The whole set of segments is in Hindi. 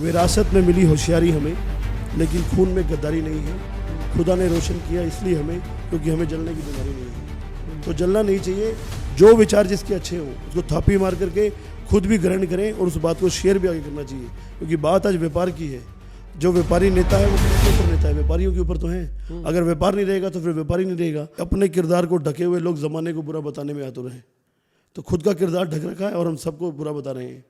विरासत में मिली होशियारी हमें, लेकिन खून में गद्दारी नहीं है। खुदा ने रोशन किया इसलिए हमें, क्योंकि हमें जलने की बीमारी नहीं है। तो जलना नहीं चाहिए। जो विचार जिसके अच्छे हों उसको थापी मार करके खुद भी ग्रहण करें और उस बात को शेयर भी आगे करना चाहिए, क्योंकि बात आज व्यापार की है। जो व्यापारी नेता है वो किसके ऊपर नेता है? व्यापारियों के ऊपर तो है। अगर व्यापार नहीं रहेगा तो फिर व्यापारी नहीं रहेगा। अपने किरदार को ढके हुए लोग जमाने को बुरा बताने में आतुर हैं। तो खुद का किरदार ढक रखा है और हम सबको बुरा बता रहे हैं।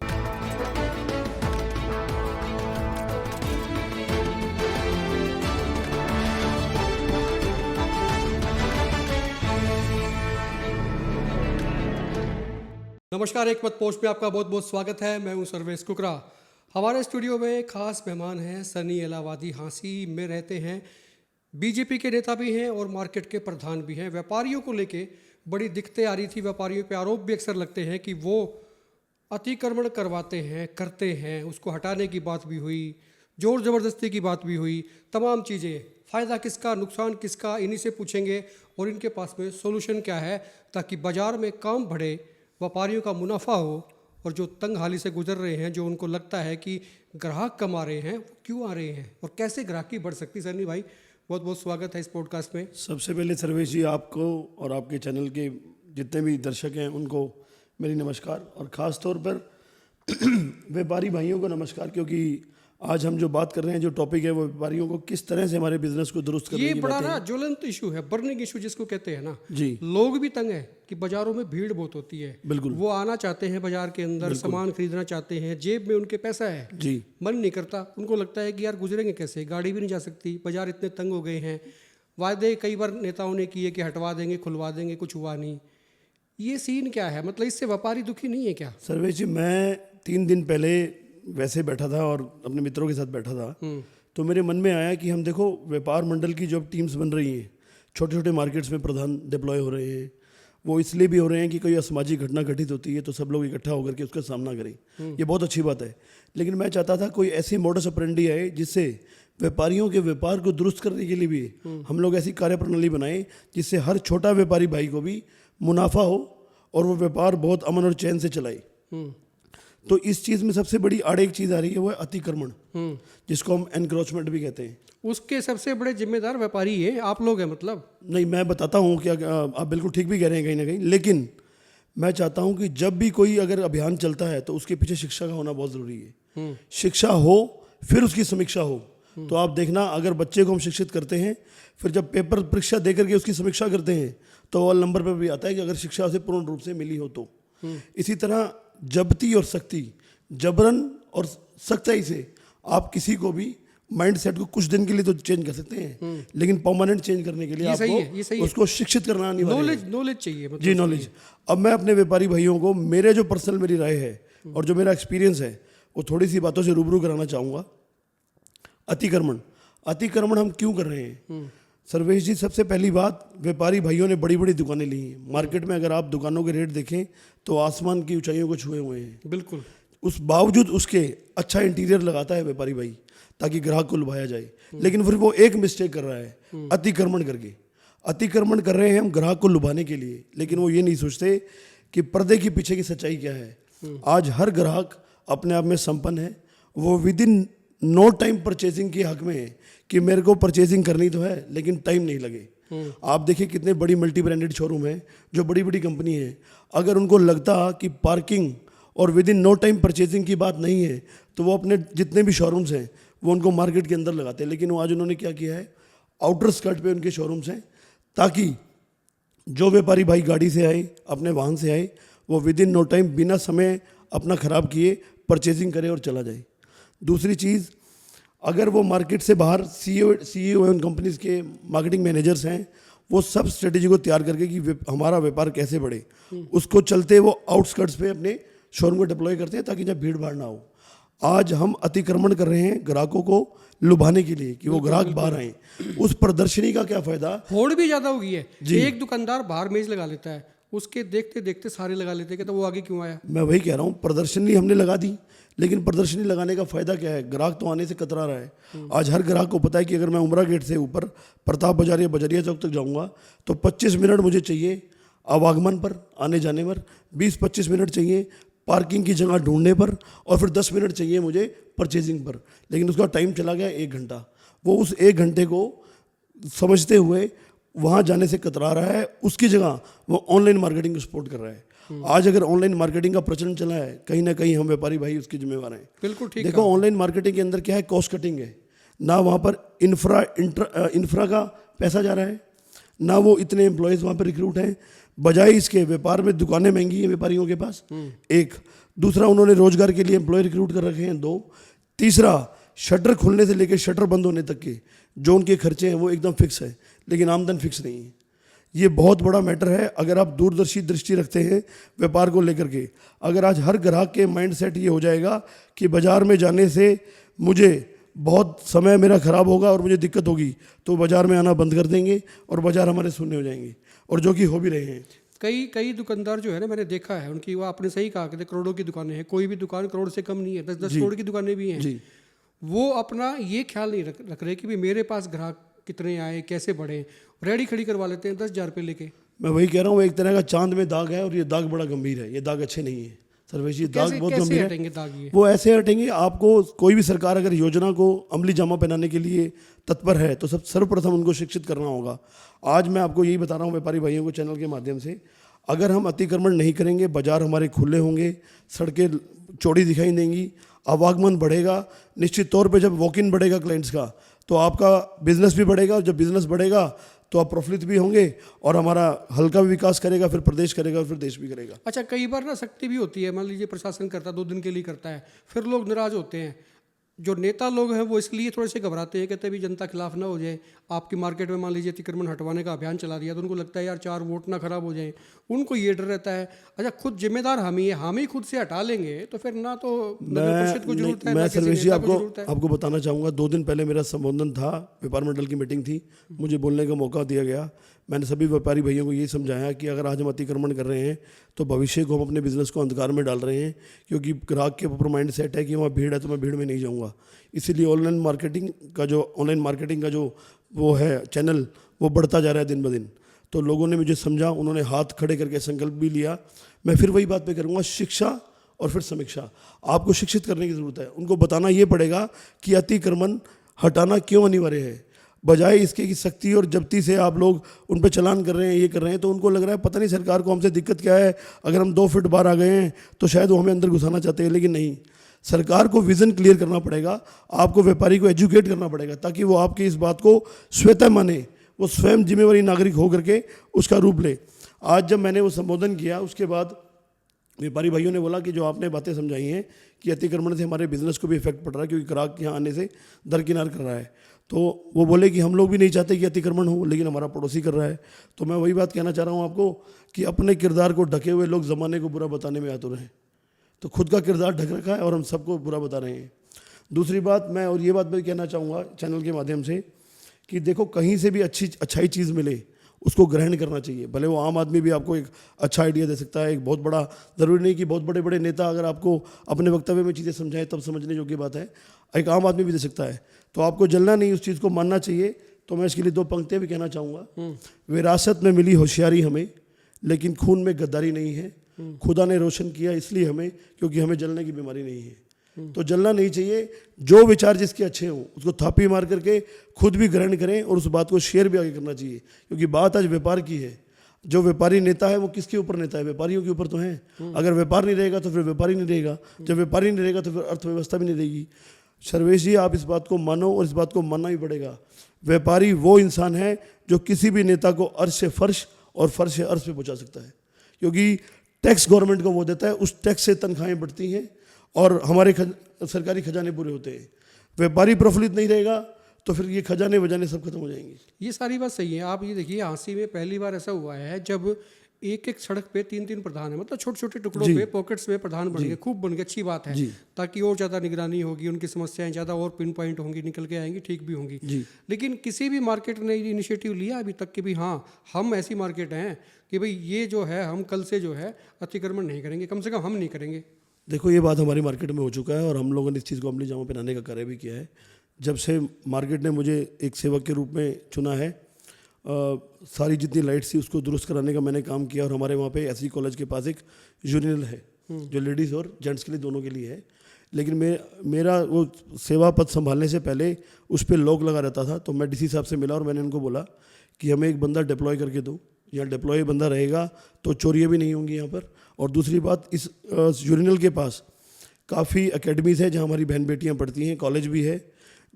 नमस्कार, एक मत पोस्ट में आपका बहुत बहुत स्वागत है। मैं हूं सर्वेश कुकरा। हमारे स्टूडियो में खास मेहमान हैं सनी एलावादी। हाँसी में रहते हैं, बीजेपी के नेता भी हैं और मार्केट के प्रधान भी हैं। व्यापारियों को लेके बड़ी दिक्कतें आ रही थी। व्यापारियों पे आरोप भी अक्सर लगते हैं कि वो अतिक्रमण करवाते हैं, करते हैं। उसको हटाने की बात भी हुई, जोर ज़बरदस्ती की बात भी हुई, तमाम चीज़ें। फ़ायदा किसका, नुकसान किसका, इन्हीं से पूछेंगे और इनके पास में सोल्यूशन क्या है ताकि बाज़ार में काम बढ़े, व्यापारियों का मुनाफा हो और जो तंग हाली से गुजर रहे हैं, जो उनको लगता है कि ग्राहक कम आ रहे हैं, वो क्यों आ रहे हैं और कैसे ग्राहकी बढ़ सकती है। सनी भाई, बहुत बहुत स्वागत है इस पॉडकास्ट में। सबसे पहले सर्वेश जी, आपको और आपके चैनल के जितने भी दर्शक हैं उनको मेरी नमस्कार, और ख़ास तौर पर व्यापारी भाइयों को नमस्कार, क्योंकि आज हम जो बात कर रहे हैं, जो टॉपिक है, वो व्यापारियों को किस तरह से हमारे बिजनेस को दुरुस्त करने ये की बड़ा बातें ना हैं। ज्वलंत इशू है, बर्निंग इशू जिसको कहते हैं ना जी लोग भी तंग है कि बाजारों में भीड़ बहुत होती है। बिल्कुल। वो आना चाहते हैं बाजार के अंदर, सामान खरीदना चाहते हैं, जेब में उनके पैसा है, जी मन नहीं करता। उनको लगता है कि यार गुजरेंगे कैसे, गाड़ी भी नहीं जा सकती, बाजार इतने तंग हो गए हैं। वादे कई बार नेताओं ने किए कि हटवा देंगे, खुलवा देंगे, कुछ हुआ नहीं। ये सीन क्या है? मतलब इससे व्यापारी दुखी नहीं है क्या? सर्वेश जी, मैं 3 दिन पहले वैसे बैठा था और अपने मित्रों के साथ बैठा था, तो मेरे मन में आया कि हम देखो व्यापार मंडल की जो टीम्स बन रही हैं, छोटे छोटे मार्केट्स में प्रधान डिप्लॉय हो रहे हैं। वो इसलिए भी हो रहे हैं कि कोई असामाजिक घटना घटित होती है तो सब लोग इकट्ठा होकर के उसका सामना करें। ये बहुत अच्छी बात है, लेकिन मैं चाहता था कोई ऐसी मोडस ऑपरेंडी आए जिससे व्यापारियों के व्यापार को दुरुस्त करने के लिए भी हम लोग ऐसी कार्यप्रणाली बनाएं जिससे हर छोटा व्यापारी भाई को भी मुनाफा हो और वो व्यापार बहुत अमन और चैन से चलाए। तो इस चीज़ में सबसे बड़ी आड़ एक चीज़ आ रही है, वो है अतिक्रमण, जिसको हम एनक्रोचमेंट भी कहते हैं। उसके सबसे बड़े जिम्मेदार व्यापारी है, आप लोग हैं। मतलब नहीं, मैं बताता हूँ क्या, आप बिल्कुल ठीक भी कह रहे हैं कहीं ना कहीं, लेकिन मैं चाहता हूँ कि जब भी कोई अगर अभियान चलता है तो उसके पीछे शिक्षा का होना बहुत ज़रूरी है। शिक्षा हो फिर उसकी समीक्षा हो। तो आप देखना, अगर बच्चे को हम शिक्षित करते हैं, फिर जब पेपर परीक्षा दे करके उसकी समीक्षा करते हैं तो ऑल नंबर पर भी आता है कि अगर शिक्षा उसे पूर्ण रूप से मिली हो तो। इसी तरह जबती और सख्ती, जबरन और सख्ताई से आप किसी को भी माइंड सेट को कुछ दिन के लिए तो चेंज कर सकते हैं, लेकिन परमानेंट चेंज करने के लिए आपको उसको शिक्षित करना अनिवार्य है। नॉलेज चाहिए, मतलब जी नॉलेज। अब मैं अपने व्यापारी भाइयों को मेरे जो पर्सनल मेरी राय है और जो मेरा एक्सपीरियंस है वो थोड़ी सी बातों से रूबरू कराना चाहूँगा। अतिक्रमण हम क्यों कर रहे हैं? सर्वेश जी, सबसे पहली बात, व्यापारी भाइयों ने बड़ी बड़ी दुकानें ली हैं। मार्केट में अगर आप दुकानों के रेट देखें तो आसमान की ऊंचाइयों को छुए हुए हैं। बिल्कुल। उस बावजूद उसके अच्छा इंटीरियर लगाता है व्यापारी भाई ताकि ग्राहक को लुभाया जाए, लेकिन फिर वो एक मिस्टेक कर रहा है, अतिक्रमण करके। अतिक्रमण कर रहे हैं हम ग्राहक को लुभाने के लिए, लेकिन वो ये नहीं सोचते कि पर्दे के पीछे की सच्चाई क्या है। आज हर ग्राहक अपने आप में संपन्न है। वो within no time purchasing के हक में है कि मेरे को परचेजिंग करनी तो है लेकिन टाइम नहीं लगे। आप देखिए कितने बड़ी मल्टी ब्रांडेड शोरूम है, जो बड़ी बड़ी कंपनी है, अगर उनको लगता कि पार्किंग और within no time purchasing की बात नहीं है तो वो अपने जितने भी शोरूम्स हैं वो उनको मार्केट के अंदर लगाते हैं। लेकिन वो आज उन्होंने क्या किया है, आउटर स्कर्ट पे उनके शोरूम्स हैं, ताकि जो व्यापारी भाई गाड़ी से आए, अपने वाहन से आए, वो विद इन नो टाइम बिना समय अपना ख़राब किए परचेजिंग करे और चला जाए। दूसरी चीज़, अगर वो मार्केट से बाहर सीईओ एवं कंपनीज के मार्केटिंग मैनेजर्स हैं, वो सब स्ट्रेटेजी को तैयार करके कि हमारा व्यापार कैसे बढ़े, उसको चलते वो आउटस्कर्ट्स पे अपने शोरूम को डिप्लॉय करते हैं ताकि जब भीड़ भाड़ ना हो। आज हम अतिक्रमण कर रहे हैं ग्राहकों को लुभाने के लिए कि वो ग्राहक बाहर आए। उस प्रदर्शनी का क्या फायदा? होड़ भी ज़्यादा हो गई है। एक दुकानदार बाहर मेज लगा लेता है, उसके देखते देखते सारे लगा लेते हैं कि तो वो आगे क्यों आया। मैं वही कह रहा हूँ, प्रदर्शनी हमने लगा दी, लेकिन प्रदर्शनी लगाने का फायदा क्या है? ग्राहक तो आने से कतरा रहा है। आज हर ग्राहक को पता है कि अगर मैं उमरा गेट से ऊपर प्रताप बाजार या बजरिया चौक तक जाऊंगा तो 25 मिनट मुझे चाहिए आवागमन पर, आने जाने पर 20-25 मिनट चाहिए पार्किंग की जगह ढूंढने पर, और फिर 10 मिनट चाहिए मुझे परचेजिंग पर, लेकिन उसका टाइम चला गया 1 घंटा। वो उस 1 घंटे को समझते हुए वहाँ जाने से कतरा रहा है, उसकी जगह वो ऑनलाइन मार्केटिंग को सपोर्ट कर रहा है। आज अगर ऑनलाइन मार्केटिंग का प्रचलन चला है, कहीं ना कहीं हम व्यापारी भाई उसके जिम्मेवार हैं। बिल्कुल ठीक। देखो ऑनलाइन मार्केटिंग के अंदर क्या है, कॉस्ट कटिंग है ना, वहाँ पर इंफ्रा का पैसा जा रहा है ना, वो इतने एम्प्लॉयज़ वहाँ पर रिक्रूट हैं। बजाय इसके व्यापार में दुकानें महंगी हैं व्यापारियों के पास, एक। दूसरा, उन्होंने रोजगार के लिए एम्प्लॉय रिक्रूट कर रखे हैं, 2। तीसरा, शटर खुलने से लेकर शटर बंद होने तक के जो उनके खर्चे हैं वो एकदम फिक्स है, लेकिन आमदन फिक्स नहीं है। ये बहुत बड़ा मैटर है। अगर आप दूरदर्शी दृष्टि रखते हैं व्यापार को लेकर के, अगर आज हर ग्राहक के माइंड सेट ये हो जाएगा कि बाज़ार में जाने से मुझे बहुत समय मेरा खराब होगा और मुझे दिक्कत होगी, तो बाज़ार में आना बंद कर देंगे और बाज़ार हमारे शून्य हो जाएंगे, और जो कि हो भी रहे हैं। कई दुकानदार जो है ना, मैंने देखा है उनकी, वो आपने सही कहा कि करोड़ों की दुकानें हैं, कोई भी दुकान करोड़ से कम नहीं है, 10-10 करोड़ की दुकानें भी हैं जी। वो अपना ये ख्याल नहीं रख रहे कि भाई मेरे पास ग्राहक कितने आए, कैसे बढ़े, रेडी खड़ी करवा लेते हैं 10,000 रुपये लेके। मैं वही कह रहा हूँ, एक तरह का चांद में दाग है, और ये दाग बड़ा गंभीर है। ये दाग अच्छे नहीं है सर्वेश जी, दाग बहुत गंभीर है। हटेंगे दाग ये? वो ऐसे हटेंगे, आपको कोई भी सरकार अगर योजना को अमली जामा पहनाने के लिए तत्पर है तो सर्वप्रथम उनको शिक्षित करना होगा। आज मैं आपको यही बता रहा हूँ व्यापारी भाइयों को चैनल के माध्यम से, अगर हम अतिक्रमण नहीं करेंगे, बाजार हमारे खुले होंगे, सड़कें चौड़ी दिखाई देंगी, आवागमन बढ़ेगा, निश्चित तौर पे जब वॉक इन बढ़ेगा क्लाइंट्स का, तो आपका बिजनेस भी बढ़ेगा, और जब बिजनेस बढ़ेगा तो आप प्रफुल्लित भी होंगे, और हमारा हल्का भी विकास करेगा, फिर प्रदेश करेगा, और फिर देश भी करेगा। अच्छा, कई बार ना सख्ती भी होती है, मान लीजिए प्रशासन करता है 2 दिन के लिए करता है, फिर लोग नाराज होते हैं। जो नेता लोग हैं वो इसलिए थोड़े से घबराते हैं, कहते हैं भी जनता खिलाफ ना हो जाए। आपकी मार्केट में मान लीजिए अतिक्रमण हटवाने का अभियान चला दिया तो उनको लगता है यार 4 वोट ना खराब हो जाए, उनको ये डर रहता है। अच्छा, खुद जिम्मेदार हम ही है, हम ही खुद से हटा लेंगे तो फिर ना तो नगर परिषद को जरूरत है, मैं ना किसी सर्वेश जी नेता को जरूरत है। आपको बताना चाहूँगा, 2 दिन पहले मेरा संबोधन था, व्यापार मंडल की मीटिंग थी, मुझे बोलने का मौका दिया गया। मैंने सभी व्यापारी भाइयों को ये समझाया कि अगर आज हम अतिक्रमण कर रहे हैं तो भविष्य को हम अपने बिजनेस को अंधकार में डाल रहे हैं, क्योंकि ग्राहक के ऊपर माइंड सेट है कि वहाँ भीड़ है तो मैं भीड़ में नहीं जाऊँगा। इसीलिए ऑनलाइन मार्केटिंग का जो वो है चैनल, वो बढ़ता जा रहा है दिन ब दिन। तो लोगों ने मुझे समझा, उन्होंने हाथ खड़े करके संकल्प भी लिया। मैं फिर वही बात पे करूँगा, शिक्षा और फिर समीक्षा। आपको शिक्षित करने की ज़रूरत है, उनको बताना ये पड़ेगा कि अतिक्रमण हटाना क्यों अनिवार्य है। बजाय इसके कि सख्ती और जब्ती से आप लोग उन पर चलान कर रहे हैं, ये कर रहे हैं, तो उनको लग रहा है पता नहीं सरकार को हमसे दिक्कत क्या है, अगर हम 2 फीट बाहर आ गए हैं तो शायद वो हमें अंदर घुसाना चाहते हैं। लेकिन नहीं, सरकार को विज़न क्लियर करना पड़ेगा, आपको व्यापारी को एजुकेट करना पड़ेगा, ताकि वो आपकी इस बात को स्वतः माने, वो स्वयं जिम्मेवारी नागरिक हो करके उसका रूप ले। आज जब मैंने वो संबोधन किया, उसके बाद व्यापारी भाइयों ने बोला कि जो आपने बातें समझाई हैं कि अतिक्रमण से हमारे बिजनेस को भी इफेक्ट पड़ रहा है, क्योंकि ग्राहक यहाँ आने से दरकिनार कर रहा है, तो वो बोले कि हम लोग भी नहीं चाहते कि अतिक्रमण हो, लेकिन हमारा पड़ोसी कर रहा है। तो मैं वही बात कहना चाह रहा हूँ आपको कि अपने किरदार को ढके हुए लोग ज़माने को बुरा बताने में आतुर हैं। तो खुद का किरदार ढक रखा है और हम सबको बुरा बता रहे हैं। दूसरी बात, मैं और ये बात भी कहना चाहूँगा चैनल के माध्यम से कि देखो, कहीं से भी अच्छाई चीज़ मिले उसको ग्रहण करना चाहिए। भले वो आम आदमी भी आपको एक अच्छा आइडिया दे सकता है, एक बहुत बड़ा, ज़रूरी नहीं कि बहुत बड़े बड़े नेता अगर आपको अपने वक्तव्य में चीज़ें समझाएं तब समझने योग्य बात है, एक आम आदमी भी दे सकता है। तो आपको जलना नहीं, उस चीज़ को मानना चाहिए। तो मैं इसके लिए 2 पंक्तियाँ भी कहना चाहूँगा। विरासत में मिली होशियारी हमें, लेकिन खून में गद्दारी नहीं है। खुदा ने रोशन किया इसलिए हमें, क्योंकि हमें जलने की बीमारी नहीं है। तो जलना नहीं चाहिए। जो विचार जिसके अच्छे हों उसको थापी मार करके खुद भी ग्रहण करें और उस बात को शेयर भी आगे करना चाहिए, क्योंकि बात आज व्यापार की है। जो व्यापारी नेता है वो किसके ऊपर नेता है? व्यापारियों के ऊपर तो है। अगर व्यापार नहीं रहेगा तो फिर व्यापारी नहीं रहेगा, जब व्यापारी नहीं रहेगा तो फिर अर्थव्यवस्था भी नहीं रहेगी। सर्वेश जी, आप इस बात को मानो और इस बात को मानना ही पड़ेगा। व्यापारी वो इंसान है जो किसी भी नेता को अर्श से फर्श और फर्श से अर्श पे पहुंचा सकता है, क्योंकि टैक्स गवर्नमेंट को वो देता है, उस टैक्स से तनख्वाहें बढ़ती हैं और हमारे सरकारी खजाने पूरे होते हैं। व्यापारी प्रफुल्लित नहीं रहेगा तो फिर ये खजाने वजाने सब खत्म हो जाएंगे। ये सारी बात सही है। आप ये देखिए, हाँसी में पहली बार ऐसा हुआ है जब एक सड़क पे 3 प्रधान है, मतलब छोटे छोटे टुकड़ों पे पॉकेट्स में प्रधान बन गए, खूब बन गए, अच्छी बात है, ताकि और ज़्यादा निगरानी होगी, उनकी समस्याएं ज़्यादा और पिन पॉइंट होंगी, निकल के आएंगी, ठीक भी होंगी। लेकिन किसी भी मार्केट ने इनिशिएटिव लिया अभी तक कि भाई हाँ, हम ऐसी मार्केट हैं कि भाई ये जो है हम कल से जो है अतिक्रमण नहीं करेंगे, कम से कम हम नहीं करेंगे। देखो, ये बात हमारी मार्केट में हो चुका है और हम लोगों ने इस चीज़ को अमली जामा पहनाने का कार्य भी किया है। जब से मार्केट ने मुझे एक सेवक के रूप में चुना है, सारी जितनी लाइट्स थी उसको दुरुस्त कराने का मैंने काम किया। और हमारे वहाँ पे एससी कॉलेज के पास एक यूरिनल है, जो लेडीज़ और जेंट्स के लिए दोनों के लिए है। लेकिन मेरा वो सेवा पद संभालने से पहले उस पर लॉक लगा रहता था, तो मैं डीसी साहब से मिला और मैंने उनको बोला कि हमें एक बंदा डिप्लॉय करके दो, यहाँ डिप्लॉय बंदा रहेगा तो चोरियाँ भी नहीं होंगी यहाँ पर। और दूसरी बात, इस यूरिनल के पास काफ़ी अकेडमीज़ है जहाँ हमारी बहन बेटियाँ पढ़ती हैं, कॉलेज भी है।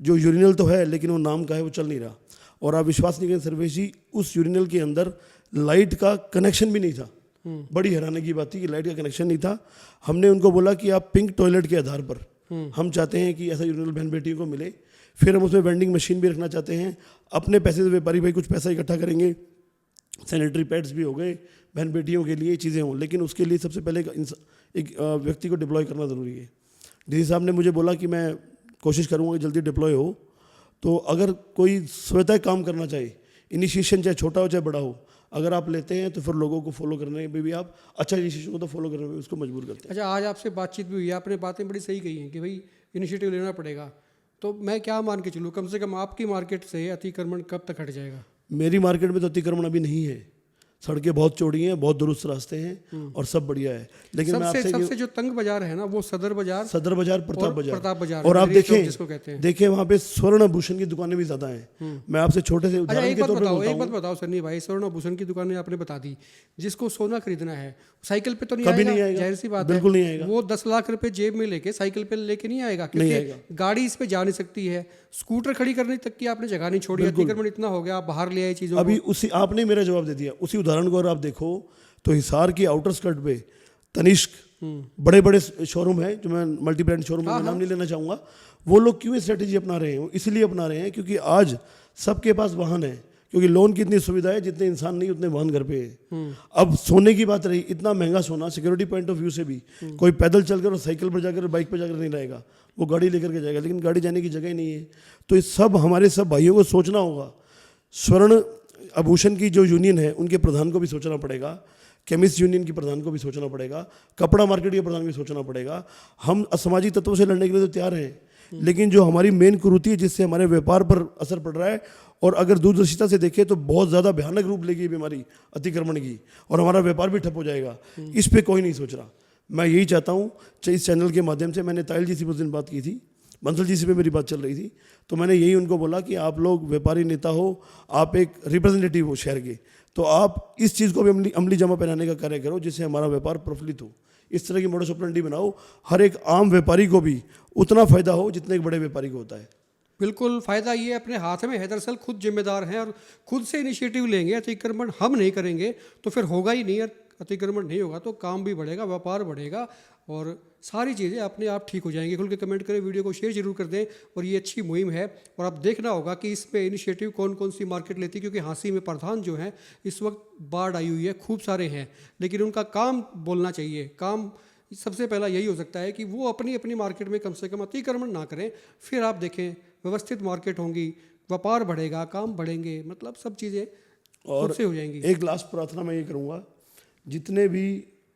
जो यूरिनल तो है लेकिन वो नाम का है, वो चल नहीं रहा। और आप विश्वास नहीं करें सर्वेश जी, उस यूरिनल के अंदर लाइट का कनेक्शन भी नहीं था। बड़ी हैरानी की बात थी कि लाइट का कनेक्शन नहीं था। हमने उनको बोला कि आप पिंक टॉयलेट के आधार पर हम चाहते हैं कि ऐसा यूरिनल बहन बेटियों को मिले। फिर हम उसमें वेंडिंग मशीन भी रखना चाहते हैं। अपने पैसे से व्यापारी भाई कुछ पैसा इकट्ठा करेंगे, सैनिटरी पैड्स भी हो गए, बहन बेटियों के लिए चीज़ें हों। लेकिन उसके लिए सबसे पहले एक व्यक्ति को डिप्लॉय करना ज़रूरी है। डीसी साहब ने मुझे बोला कि मैं कोशिश करूँगा कि जल्दी डिप्लॉय हो। तो अगर कोई स्वतः काम करना चाहे, इनिशिएशन चाहे छोटा हो चाहे बड़ा हो, अगर आप लेते हैं तो फिर लोगों को फॉलो करने में भी आप अच्छा इनिशिएशन को तो फॉलो करने में उसको मजबूर करते हैं। अच्छा, आज आपसे बातचीत भी हुई है, आपने बातें बड़ी सही कही हैं कि भाई इनिशिएटिव लेना पड़ेगा। तो मैं क्या मान के चलूँ, कम से कम आपकी मार्केट से अतिक्रमण कब तक हट जाएगा? मेरी मार्केट में तो अतिक्रमण अभी नहीं है। सड़कें बहुत चौड़ी हैं, बहुत दुरुस्त रास्ते हैं और सब बढ़िया है। लेकिन मैं आपसे सबसे जो तंग बाजार है ना, वो सदर बाजार, प्रताप बाजार। और और आप जिसको कहते हैं, देखें वहाँ पे स्वर्ण आभूषण की दुकानें भी ज़्यादा हैं। मैं आपसे छोटे से अच्छा उदाहरण के तौर पे एक बात बताओ सन्नी भाई, स्वर्ण आभूषण की दुकानें आपने बता दी, जिसको सोना खरीदना है साइकिल पे तो कभी नहीं आएगा, जाहिर सी बात बिल्कुल है, नहीं आएगा। वो 10 लाख रुपए जेब में लेके साइकिल पे लेके नहीं आएगा, क्योंकि गाड़ी इस पे जा नहीं सकती है। स्कूटर खड़ी करने तक की आपने जगह नहीं छोड़ी, अतिक्रमण इतना हो गया, आप बाहर ले आए चीज़ों। अभी उसी आपने मेरा जवाब दे दिया। उसी उदाहरण को अगर आप देखो तो हिसार की आउटर स्कर्ट पे तनिष्क, बड़े बड़े शोरूम है, जो मैं मल्टी ब्रांड शोरूम का नाम नहीं लेना चाहूँगा, वो लोग क्यों स्ट्रेटेजी अपना रहे हैं? इसलिए अपना रहे हैं क्योंकि आज सबके पास वाहन है, क्योंकि लोन की इतनी सुविधा है, जितने इंसान नहीं उतने वाहन घर पे है। अब सोने की बात रही, इतना महंगा सोना सिक्योरिटी पॉइंट ऑफ व्यू से भी कोई पैदल चलकर और साइकिल पर जाकर बाइक पर जाकर नहीं रहेगा, वो गाड़ी लेकर के जाएगा, लेकिन गाड़ी जाने की जगह ही नहीं है। तो ये सब हमारे सब भाइयों को सोचना होगा। स्वर्ण आभूषण की जो यूनियन है उनके प्रधान को भी सोचना पड़ेगा, केमिस्ट यूनियन की प्रधान को भी सोचना पड़ेगा, कपड़ा मार्केट के प्रधान को भी सोचना पड़ेगा। हम असामाजिक तत्वों से लड़ने के लिए तो तैयार हैं, लेकिन जो हमारी मेन कुरीति है जिससे हमारे व्यापार पर असर पड़ रहा है, और अगर दूरदर्शिता से देखें तो बहुत ज़्यादा भयानक रूप लेगी बीमारी अतिक्रमण की, और हमारा व्यापार भी ठप हो जाएगा। इस पर कोई नहीं सोच रहा। मैं यही चाहता हूँ, इस चैनल के माध्यम से मैंने तायल जी से उस दिन बात की थी, बंसल जी से भी मेरी बात चल रही थी, तो मैंने यही उनको बोला कि आप लोग व्यापारी नेता हो, आप एक रिप्रेजेंटेटिव हो शहर के, तो आप इस चीज़ को भी अमली जमा पहनाने का कार्य करो, जिससे हमारा व्यापार प्रफुल्लित हो। इस तरह की मोडस ऑपरेंडी बनाओ, हर एक आम व्यापारी को भी उतना फ़ायदा हो जितना एक बड़े व्यापारी को होता है। बिल्कुल, फ़ायदा ये अपने हाथ में है। दरअसल खुद जिम्मेदार हैं और खुद से इनिशिएटिव लेंगे। अतिक्रमण हम नहीं करेंगे तो फिर होगा ही नहीं, और अतिक्रमण नहीं होगा तो काम भी बढ़ेगा, व्यापार बढ़ेगा और सारी चीज़ें अपने आप ठीक हो जाएंगी। खुल के कमेंट करें, वीडियो को शेयर जरूर कर दें। और ये अच्छी मुहिम है, और अब देखना होगा कि इस पे इनिशिएटिव कौन कौन सी मार्केट लेती है, क्योंकि हाँसी में प्रधान जो हैं इस वक्त बाढ़ आई हुई है, खूब सारे हैं, लेकिन उनका काम बोलना चाहिए। काम सबसे पहला यही हो सकता है कि वो अपनी अपनी मार्केट में कम से कम अतिक्रमण ना करें, फिर आप देखें व्यवस्थित मार्केट होंगी, व्यापार बढ़ेगा, काम बढ़ेंगे, मतलब सब चीज़ें खुद से हो जाएंगी। एक लास्ट प्रार्थना मैं ये करूँगा, जितने भी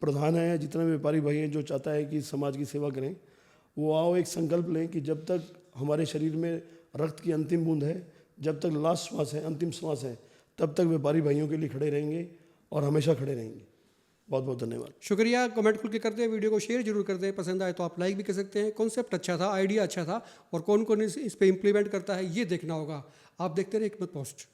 प्रधान हैं, जितने भी व्यापारी भाई हैं जो चाहता है कि समाज की सेवा करें, वो आओ एक संकल्प लें कि जब तक हमारे शरीर में रक्त की अंतिम बूंद है, जब तक लास्ट श्वास है, अंतिम श्वास है, तब तक व्यापारी भाइयों के लिए खड़े रहेंगे और हमेशा खड़े रहेंगे। बहुत बहुत धन्यवाद, शुक्रिया। कमेंट खुल के कर दें, वीडियो को शेयर जरूर कर दें, पसंद आए तो आप लाइक भी कर सकते हैं। कॉन्सेप्ट अच्छा था, आइडिया अच्छा था, और कौन कौन इस पे इम्प्लीमेंट करता है ये देखना होगा। आप देखते रहे हिकमत पोस्ट।